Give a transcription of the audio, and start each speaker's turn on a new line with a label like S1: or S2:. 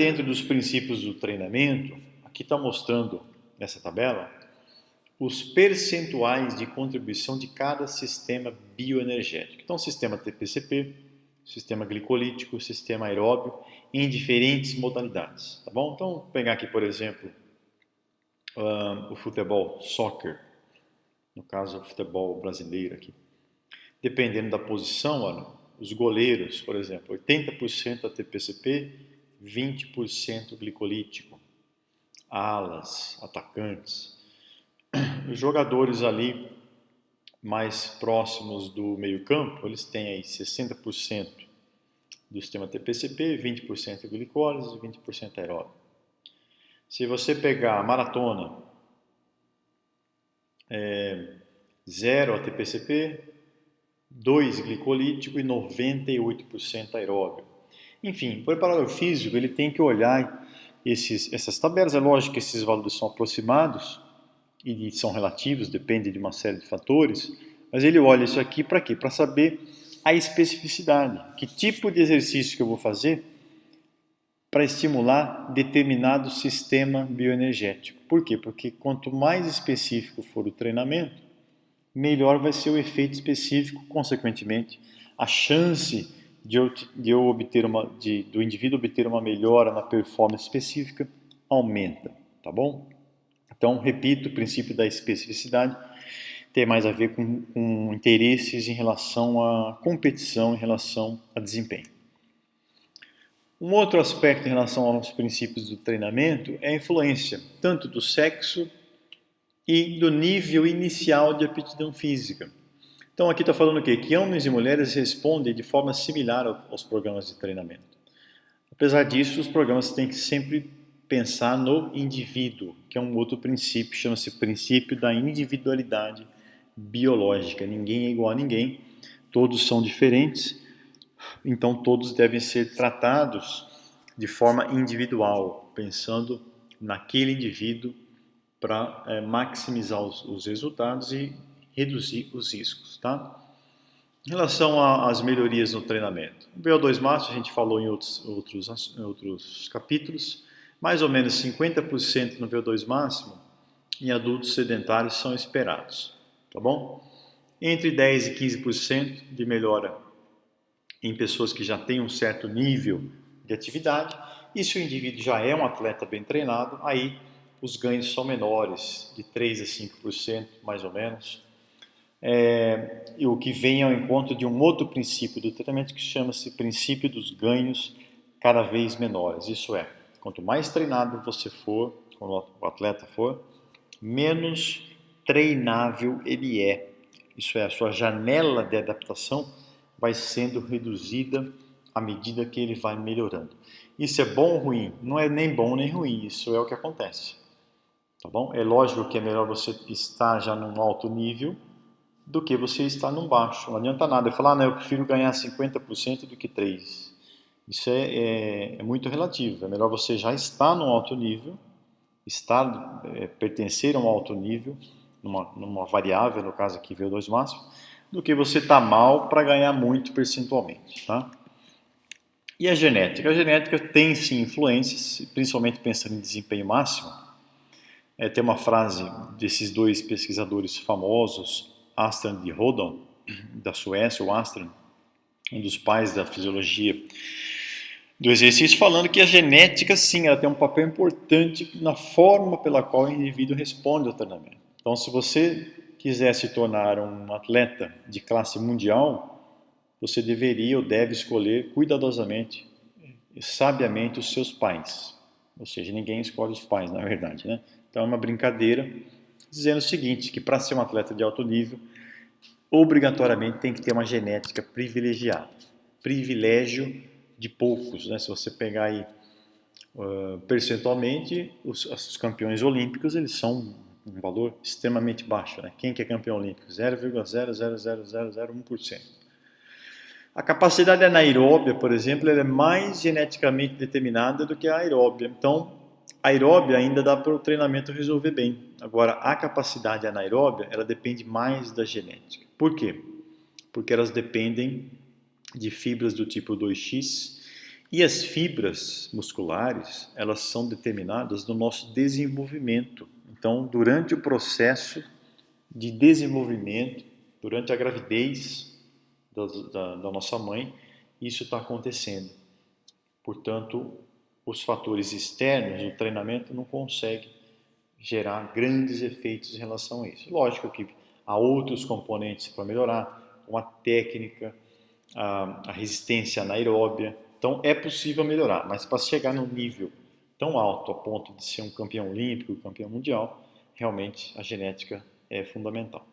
S1: Dentro dos princípios do treinamento, aqui está mostrando nessa tabela os percentuais de contribuição de cada sistema bioenergético. Então, sistema TPCP, sistema glicolítico, sistema aeróbio, em diferentes modalidades, tá bom? Então, vou pegar aqui, por exemplo, o futebol, soccer, no caso, o futebol brasileiro aqui. Dependendo da posição, olha, os goleiros, por exemplo, 80% ATPCP, 20% glicolítico. Alas, atacantes. Os jogadores ali mais próximos do meio-campo, eles têm aí 60% do sistema TPCP, 20% glicólise e 20% aeróbio. Se você pegar a maratona, 0 ATPCP, 2 glicolítico e 98% aeróbio. Enfim, o preparador físico ele tem que olhar essas tabelas. É lógico que esses valores são aproximados e são relativos, depende de uma série de fatores, mas ele olha isso aqui para quê? Para saber a especificidade, que tipo de exercício que eu vou fazer para estimular determinado sistema bioenergético. Por quê? Porque quanto mais específico for o treinamento, melhor vai ser o efeito específico, consequentemente, a chance do indivíduo obter uma melhora na performance específica aumenta, tá bom? Então, repito, o princípio da especificidade tem mais a ver com interesses em relação à competição, em relação a desempenho. Um outro aspecto em relação aos princípios do treinamento é a influência tanto do sexo e do nível inicial de aptidão física. Então aqui está falando o quê? Que homens e mulheres respondem de forma similar aos programas de treinamento. Apesar disso, os programas têm que sempre pensar no indivíduo, que é um outro princípio, chama-se princípio da individualidade biológica. Ninguém é igual a ninguém, todos são diferentes, então todos devem ser tratados de forma individual, pensando naquele indivíduo para maximizar os resultados e reduzir os riscos, tá? Em relação às melhorias no treinamento, o VO2 máximo a gente falou em outros capítulos, mais ou menos 50% no VO2 máximo em adultos sedentários são esperados, tá bom? Entre 10 e 15% de melhora em pessoas que já têm um certo nível de atividade, e se o indivíduo já é um atleta bem treinado, aí os ganhos são menores, de 3 a 5%, mais ou menos. E o que vem ao encontro de um outro princípio do treinamento que chama-se princípio dos ganhos cada vez menores. Isso é, quanto mais treinado você for, quando o atleta for, menos treinável ele é. Isso é, a sua janela de adaptação vai sendo reduzida à medida que ele vai melhorando. Isso é bom ou ruim? Não é nem bom nem ruim, isso é o que acontece. Tá bom? É lógico que é melhor você estar já num alto nível do que você estar num baixo. Não adianta nada eu falar, não, eu prefiro ganhar 50% do que 3%. Isso é muito relativo. É melhor você já estar num alto nível, pertencer a um alto nível, numa variável, no caso aqui VO2 máximo, do que você estar mal para ganhar muito percentualmente. Tá? E a genética? A genética tem sim influências, principalmente pensando em desempenho máximo. Tem uma frase desses dois pesquisadores famosos, Astrand e Rodon, da Suécia, o Astrand, um dos pais da fisiologia do exercício, falando que a genética, sim, ela tem um papel importante na forma pela qual o indivíduo responde ao treinamento. Então, se você quiser se tornar um atleta de classe mundial, você deveria ou deve escolher cuidadosamente e sabiamente os seus pais. Ou seja, ninguém escolhe os pais, na verdade, né? Então é uma brincadeira dizendo o seguinte, que para ser um atleta de alto nível, obrigatoriamente tem que ter uma genética privilegiada. Privilégio de poucos, né? Se você pegar aí percentualmente, os campeões olímpicos, eles são um valor extremamente baixo, né? Quem que é campeão olímpico? 0,00001%. A capacidade anaeróbia, por exemplo, ela é mais geneticamente determinada do que a aeróbia. Então, a aeróbia ainda dá para o treinamento resolver bem. Agora, a capacidade anaeróbia, ela depende mais da genética. Por quê? Porque elas dependem de fibras do tipo 2X E as fibras musculares, elas são determinadas no nosso desenvolvimento. Então, durante o processo de desenvolvimento, durante a gravidez da nossa mãe, isso está acontecendo. Portanto, os fatores externos do treinamento não conseguem gerar grandes efeitos em relação a isso. Lógico que há outros componentes para melhorar, como a técnica, a resistência anaeróbia. Então, é possível melhorar, mas para chegar num nível tão alto a ponto de ser um campeão olímpico, campeão mundial, realmente a genética é fundamental.